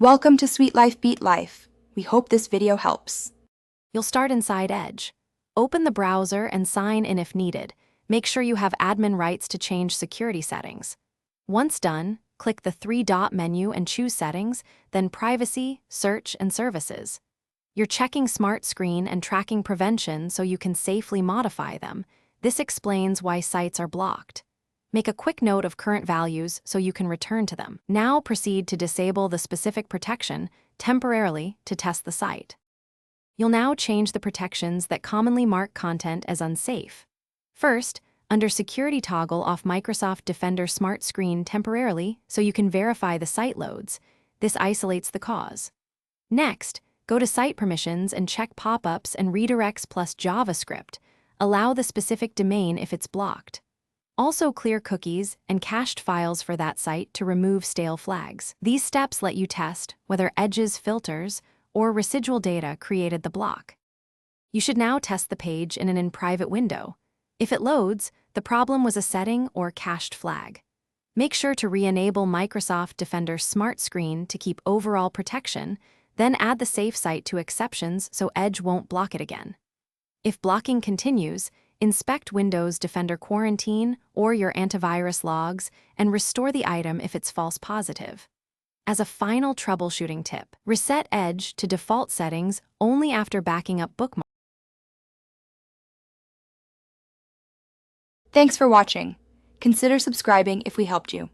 Welcome to Sweet Life Beat Life. We hope this video helps. You'll start inside Edge. Open the browser and sign in if needed. Make sure you have admin rights to change security settings. Once done, click the three-dot menu and choose Settings, then Privacy, Search, and Services. You're checking Smart Screen and tracking prevention so you can safely modify them. This explains why sites are blocked. Make a quick note of current values so you can return to them. Now proceed to disable the specific protection temporarily to test the site. You'll now change the protections that commonly mark content as unsafe. First, under Security, toggle off Microsoft Defender Smart Screen temporarily so you can verify the site loads. This isolates the cause. Next, go to Site Permissions and check pop-ups and redirects plus JavaScript. Allow the specific domain if it's blocked. Also clear cookies and cached files for that site to remove stale flags. These steps let you test whether Edge's filters or residual data created the block. You should now test the page in an in-private window. If it loads, the problem was a setting or cached flag. Make sure to re-enable Microsoft Defender Smart Screen to keep overall protection, then add the safe site to exceptions so Edge won't block it again. If blocking continues, inspect Windows Defender Quarantine or your antivirus logs and restore the item if it's false positive. As a final troubleshooting tip, reset Edge to default settings only after backing up bookmarks. Thanks for watching. Consider subscribing if we helped you.